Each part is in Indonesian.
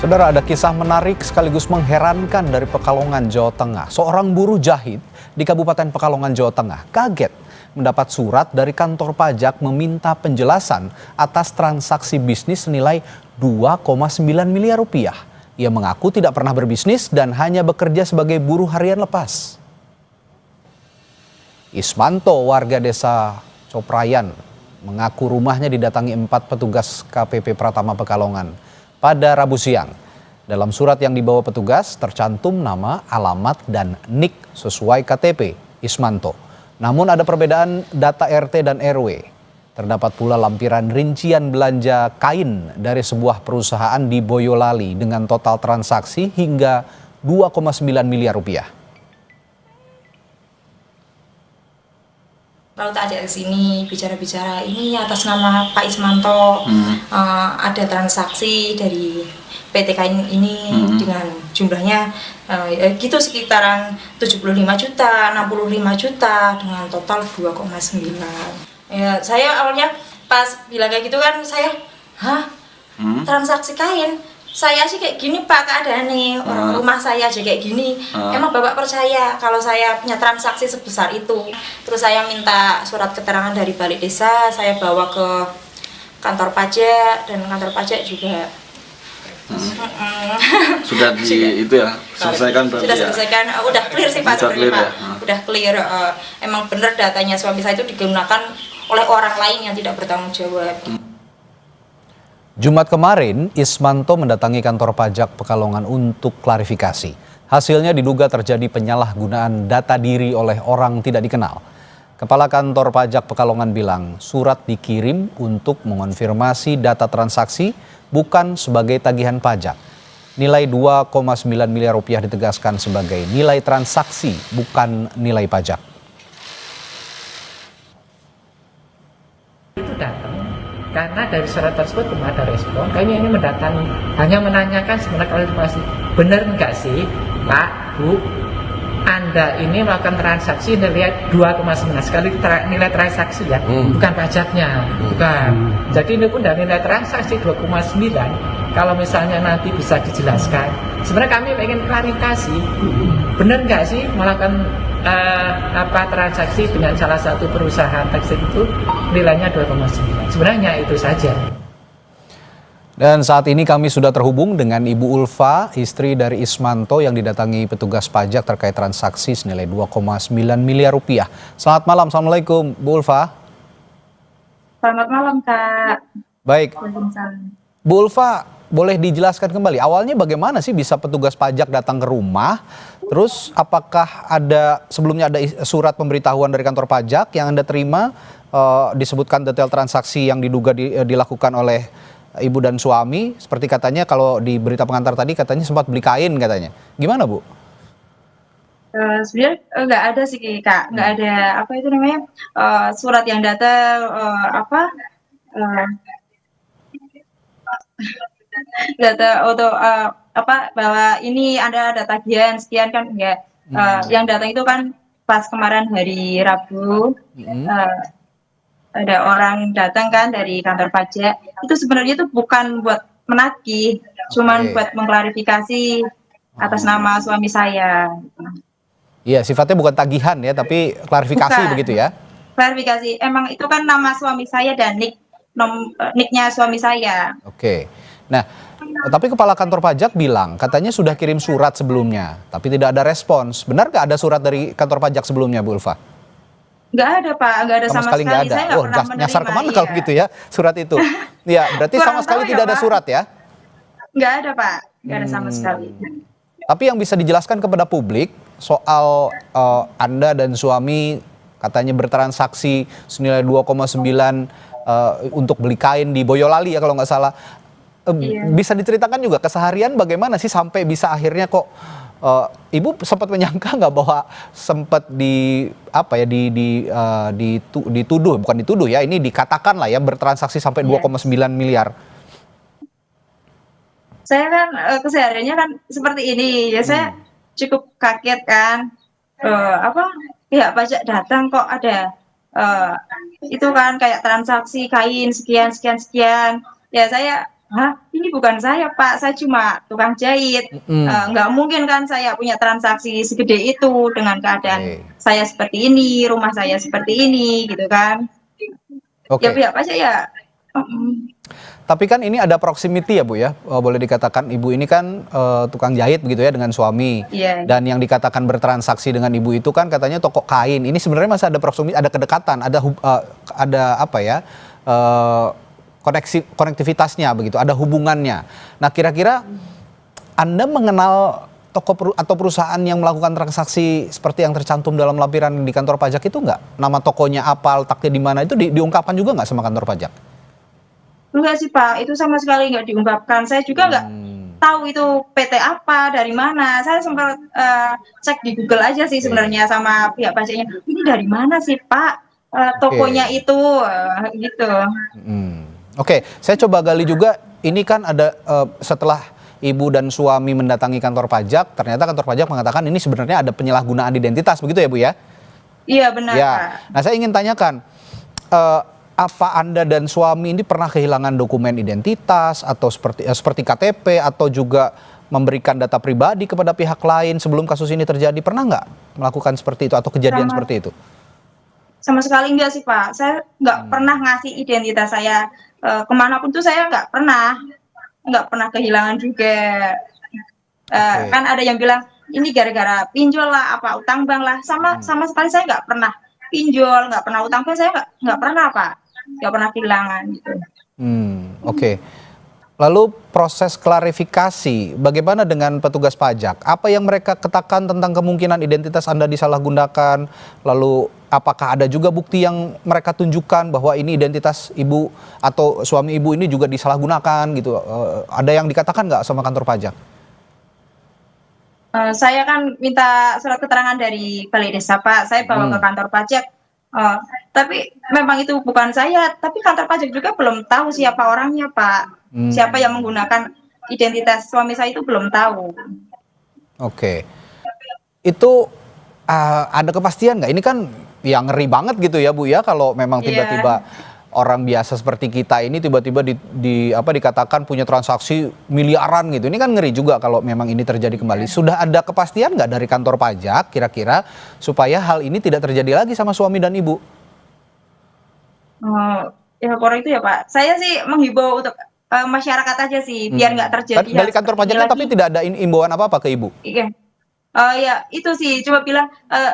Saudara, ada kisah menarik sekaligus mengherankan dari Pekalongan, Jawa Tengah. Seorang buruh jahit di Kabupaten Pekalongan, Jawa Tengah kaget mendapat surat dari kantor pajak meminta penjelasan atas transaksi bisnis senilai 2,9 miliar rupiah. Ia mengaku tidak pernah berbisnis dan hanya bekerja sebagai buruh harian lepas. Ismanto, warga desa Coprayan, mengaku rumahnya didatangi 4 petugas KPP Pratama Pekalongan pada Rabu siang. Dalam surat yang dibawa petugas tercantum nama, alamat, dan NIK sesuai KTP Ismanto. Namun ada perbedaan data RT dan RW. Terdapat pula lampiran rincian belanja kain dari sebuah perusahaan di Boyolali dengan total transaksi hingga 2,9 miliar rupiah. Lalu tak ada sini bicara-bicara ini atas nama Pak Ismanto, ada transaksi dari PT Kain ini dengan jumlahnya gitu sekitaran 75 juta, 65 juta dengan total 2,9. Ya, saya awalnya pas bilang kayak gitu kan saya, transaksi kain? Saya sih kayak gini Pak keadaannya, orang rumah saya aja kayak gini. Emang Bapak percaya kalau saya punya transaksi sebesar itu? Terus saya minta surat keterangan dari balik desa, saya bawa ke kantor pajak, dan kantor pajak juga sudah itu ya, selesaikan berarti. Sudah selesaikan, udah clear sih Pak sebenarnya Pak. Udah clear, emang benar datanya suami saya itu digunakan oleh orang lain yang tidak bertanggung jawab. Jumat kemarin, Ismanto mendatangi kantor pajak Pekalongan untuk klarifikasi. Hasilnya diduga terjadi penyalahgunaan data diri oleh orang tidak dikenal. Kepala kantor pajak Pekalongan bilang surat dikirim untuk mengonfirmasi data transaksi bukan sebagai tagihan pajak. Nilai 2,9 miliar rupiah ditegaskan sebagai nilai transaksi, bukan nilai pajak. Itu datang karena dari surat tersebut belum ada respon. Kami ini mendatangi, hanya menanyakan sebenarnya klarifikasi, benar enggak sih Pak, Bu, Anda ini melakukan transaksi nilai 2,9 sekali nilai transaksi ya, bukan pajaknya, bukan. Jadi ini pun dari nilai transaksi 2,9. Kalau misalnya nanti bisa dijelaskan, sebenarnya kami ingin klarifikasi, benar nggak sih melakukan transaksi dengan salah satu perusahaan tekstil itu nilainya 2,9. Sebenarnya itu saja. Dan saat ini kami sudah terhubung dengan Ibu Ulfa, istri dari Ismanto yang didatangi petugas pajak terkait transaksi senilai 2,9 miliar rupiah. Selamat malam, Assalamualaikum Bu Ulfa. Selamat malam Kak. Baik, Bu Ulfa, boleh dijelaskan kembali awalnya bagaimana sih bisa petugas pajak datang ke rumah? Terus apakah sebelumnya ada surat pemberitahuan dari kantor pajak yang Anda terima, disebutkan detail transaksi yang diduga dilakukan oleh Ibu dan suami, seperti katanya kalau di berita pengantar tadi katanya sempat beli kain katanya. Gimana Bu? Sebenarnya nggak ada sih Kak, nggak ada apa itu namanya surat yang datang data untuk bahwa ini ada tagihan sekian kan enggak. Yang datang itu kan pas kemarin hari Rabu. Ada orang datang kan dari kantor pajak, itu sebenarnya itu bukan buat menagih, cuman buat mengklarifikasi atas nama suami saya. Iya, sifatnya bukan tagihan ya, tapi klarifikasi begitu ya? Klarifikasi, emang itu kan nama suami saya dan NIK-nya suami saya. Oke, nah tapi kepala kantor pajak bilang katanya sudah kirim surat sebelumnya, tapi tidak ada respons. Benar nggak ada surat dari kantor pajak sebelumnya Bu Ulfa? Nggak ada Pak, nggak ada sama sekali. Nggak ada. Saya nggak pernah menerima. Nyasar kemana kalau gitu ya surat itu? Ya berarti sama sekali tidak ada surat ya? Nggak ada Pak, nggak ada sama sekali. Tapi yang bisa dijelaskan kepada publik soal Anda dan suami katanya bertransaksi senilai 2,9 untuk beli kain di Boyolali ya kalau nggak salah. Bisa diceritakan juga keseharian bagaimana sih sampai bisa akhirnya kok Ibu sempat menyangka nggak bahwa sempat dituduh, bukan dituduh ya, ini dikatakan lah ya bertransaksi sampai 2,9 miliar. Saya kan kesehariannya kan seperti ini ya, saya cukup kaget kan, pihak pajak datang kok ada itu kan kayak transaksi kain sekian. Ya saya Hah, ini bukan saya Pak, saya cuma tukang jahit. Nggak mungkin kan saya punya transaksi segede itu dengan keadaan Oke. saya seperti ini, rumah saya seperti ini, gitu kan. Ya Oke. pihak pajak ya, mm, Tapi kan ini ada proximity ya Bu ya, boleh dikatakan Ibu ini kan tukang jahit begitu ya dengan suami. iya. Dan yang dikatakan bertransaksi dengan Ibu itu kan katanya toko kain. Ini sebenarnya masih ada proximity, ada kedekatan, ada apa ya, konektivitasnya begitu, ada hubungannya. Nah kira-kira Anda mengenal atau perusahaan yang melakukan transaksi seperti yang tercantum dalam lampiran di kantor pajak itu nggak? Nama tokonya apa, letaknya di mana, itu diungkapkan juga nggak sama kantor pajak? Enggak sih Pak, itu sama sekali nggak diungkapkan. Saya juga nggak tahu itu PT apa, dari mana. Saya sempat cek di Google aja sih sebenarnya sama pihak pajaknya. Ini dari mana sih Pak? Tokonya itu, gitu. Oke, saya coba gali juga. Ini kan ada setelah Ibu dan suami mendatangi kantor pajak, ternyata kantor pajak mengatakan ini sebenarnya ada penyalahgunaan identitas, begitu ya Bu ya? Iya benar Ya. Pak. Nah saya ingin tanyakan, apa Anda dan suami ini pernah kehilangan dokumen identitas atau seperti KTP atau juga memberikan data pribadi kepada pihak lain sebelum kasus ini terjadi? Pernah nggak melakukan seperti itu atau kejadian Sama seperti itu? sama sekali enggak sih Pak. Saya nggak pernah ngasih identitas saya kemanapun tuh, saya nggak pernah kehilangan juga. Oke. Kan ada yang bilang ini gara-gara pinjol lah, apa utang bank lah. Sama sekali saya nggak pernah pinjol, nggak pernah utang bank, saya nggak pernah Pak, nggak pernah kehilangan gitu. Oke. Lalu proses klarifikasi, bagaimana dengan petugas pajak? Apa yang mereka katakan tentang kemungkinan identitas Anda disalahgunakan? Lalu apakah ada juga bukti yang mereka tunjukkan bahwa ini identitas Ibu atau suami Ibu ini juga disalahgunakan gitu? Ada yang dikatakan nggak sama kantor pajak? Saya kan minta surat keterangan dari Balai Desa Pak, saya bawa ke kantor pajak. Tapi memang itu bukan saya, tapi kantor pajak juga belum tahu siapa orangnya Pak. Siapa yang menggunakan identitas suami saya itu belum tahu. Oke. Itu ada kepastian nggak? Ini kan yang ngeri banget gitu ya Bu ya, kalau memang Iya. tiba-tiba orang biasa seperti kita ini tiba-tiba dikatakan punya transaksi miliaran gitu. Ini kan ngeri juga kalau memang ini terjadi kembali. Sudah ada kepastian nggak dari kantor pajak kira-kira supaya hal ini tidak terjadi lagi sama suami dan Ibu? Ya kalau itu ya Pak, saya sih menghimbau untuk masyarakat aja sih, biar nggak terjadi hal Dari kantor seperti ini pajaknya lagi. tapi tidak ada imbauan apa-apa ke Ibu? Iya. Ya itu sih, coba bilang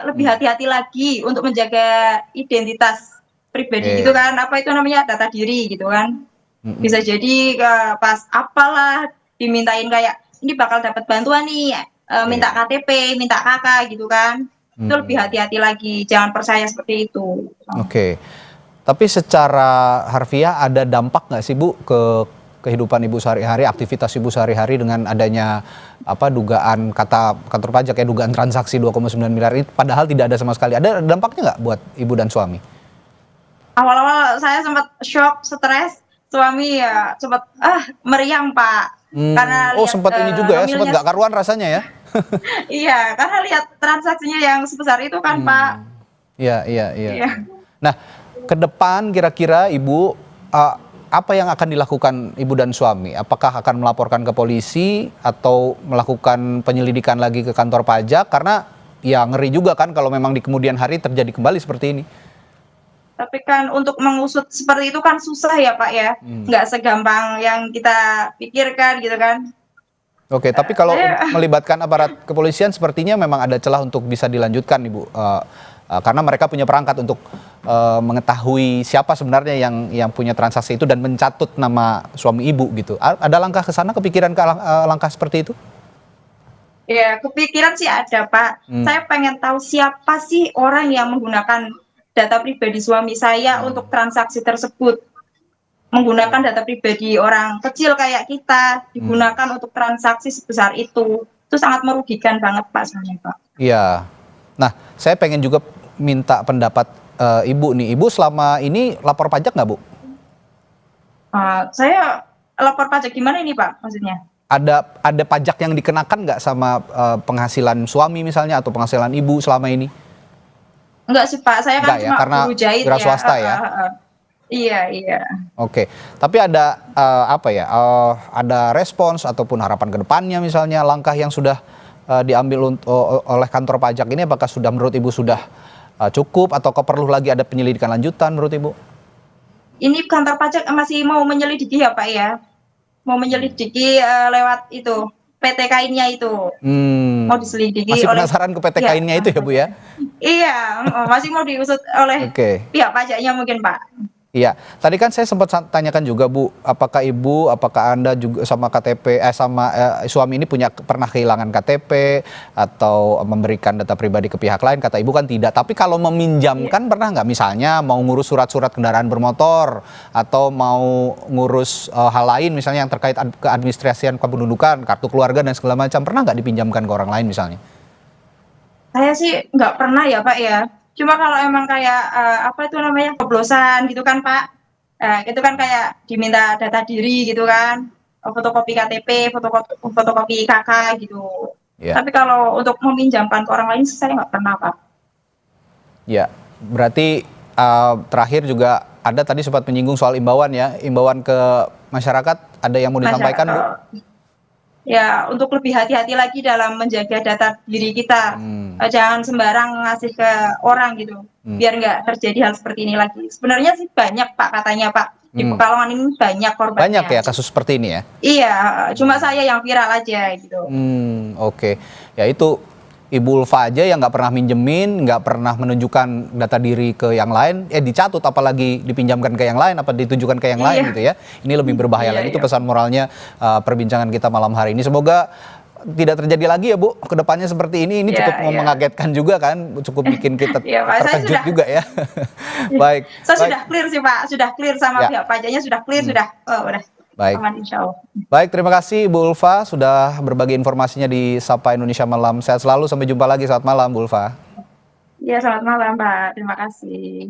lebih hati-hati lagi untuk menjaga identitas pribadi Oke. gitu kan, apa itu namanya, data diri gitu kan. Bisa jadi pas apalah dimintain kayak ini bakal dapat bantuan nih, minta KTP, minta KK gitu kan. Itu lebih hati-hati lagi, jangan percaya seperti itu. Oke. Tapi secara harfiah ada dampak nggak sih Bu ke kehidupan Ibu sehari-hari, aktivitas Ibu sehari-hari dengan adanya dugaan kata kantor pajak ya, dugaan transaksi 2,9 miliar ini padahal tidak ada sama sekali. Ada dampaknya nggak buat Ibu dan suami? Awal-awal saya sempat shock, stres, suami ya sempat meriang Pak. Karena lihat, sempat ini juga ya, sempat nomilnya, nggak karuan rasanya ya? iya, karena lihat transaksinya yang sebesar itu kan Pak. Iya. Iya. Nah, ke depan kira-kira Ibu apa yang akan dilakukan Ibu dan suami? Apakah akan melaporkan ke polisi atau melakukan penyelidikan lagi ke kantor pajak? Karena ya ngeri juga kan kalau memang di kemudian hari terjadi kembali seperti ini. Tapi kan untuk mengusut seperti itu kan susah ya Pak ya, nggak segampang yang kita pikirkan gitu kan. Oke, tapi kalau melibatkan aparat kepolisian sepertinya memang ada celah untuk bisa dilanjutkan Ibu. Karena mereka punya perangkat untuk mengetahui siapa sebenarnya yang punya transaksi itu dan mencatut nama suami Ibu gitu. Ada langkah ke sana, kepikiran langkah seperti itu? Ya, kepikiran sih ada Pak. Saya pengen tahu siapa sih orang yang menggunakan data pribadi suami saya untuk transaksi tersebut. Menggunakan data pribadi orang kecil kayak kita, digunakan untuk transaksi sebesar itu. Itu sangat merugikan banget Pak sebenarnya Pak. Iya. Nah, saya pengen juga minta pendapat Ibu nih. Ibu selama ini lapor pajak nggak Bu? Saya lapor pajak gimana ini Pak maksudnya? Ada pajak yang dikenakan nggak sama penghasilan suami misalnya atau penghasilan Ibu selama ini? Enggak sih Pak, saya kan Enggak ya, cuma karena buruh jahit wira ya. swasta ya? Iya, iya. Oke, tapi ada apa ya? Ada respons ataupun harapan ke depannya misalnya langkah yang sudah diambil oleh kantor pajak ini apakah sudah menurut Ibu sudah cukup atau perlu lagi ada penyelidikan lanjutan menurut Ibu? Ini kantor pajak masih mau menyelidiki ya Pak ya? Mau menyelidiki lewat itu PTK-nya itu. Mau diselidiki Masih oleh penasaran ke PTK-nya itu ya Bu ya? Iya, masih mau diusut oleh pihak pajaknya mungkin Pak. Iya, tadi kan saya sempat tanyakan juga Bu, apakah Ibu, apakah Anda juga sama KTP, suami ini pernah kehilangan KTP atau memberikan data pribadi ke pihak lain? Kata Ibu kan tidak. Tapi kalau meminjamkan pernah nggak? Misalnya mau ngurus surat-surat kendaraan bermotor atau mau ngurus hal lain, misalnya yang terkait keadministrasian kependudukan, kartu keluarga dan segala macam, pernah nggak dipinjamkan ke orang lain misalnya? Saya sih nggak pernah ya Pak ya. Cuma kalau emang kayak apa itu namanya coblosan gitu kan Pak, itu kan kayak diminta data diri gitu kan, fotokopi KTP, fotokopi KK gitu. Tapi kalau untuk meminjamkan ke orang lain saya nggak pernah Pak. Ya, berarti terakhir juga ada tadi sempat menyinggung soal imbauan ya, imbauan ke masyarakat, ada yang mau disampaikan Bu? Ya, untuk lebih hati-hati lagi dalam menjaga data diri kita. Jangan sembarang ngasih ke orang gitu, biar nggak terjadi hal seperti ini lagi. Sebenarnya sih banyak Pak katanya Pak, di Pekalongan ini banyak korbannya. Banyak ya kasus seperti ini ya? Iya, cuma saya yang viral aja gitu. Oke. Ya itu Ibu Ulfa aja yang nggak pernah minjemin, nggak pernah menunjukkan data diri ke yang lain, dicatut apalagi dipinjamkan ke yang lain, apa ditujukan ke yang lain gitu ya. Ini lebih berbahaya lagi, itu pesan moralnya perbincangan kita malam hari ini. Semoga tidak terjadi lagi ya Bu, kedepannya seperti ini cukup mengagetkan juga kan, cukup bikin kita terkejut juga ya. Baik. Saya sudah clear sih Pak, sudah clear sama pihak pajaknya, sudah clear, sudah udah. Baik. Aman insya Allah. Baik, terima kasih Bu Ulfa sudah berbagi informasinya di Sapa Indonesia Malam. Sehat selalu, sampai jumpa lagi. Selamat malam Bu Ulfa. Iya, selamat malam Pak. Terima kasih.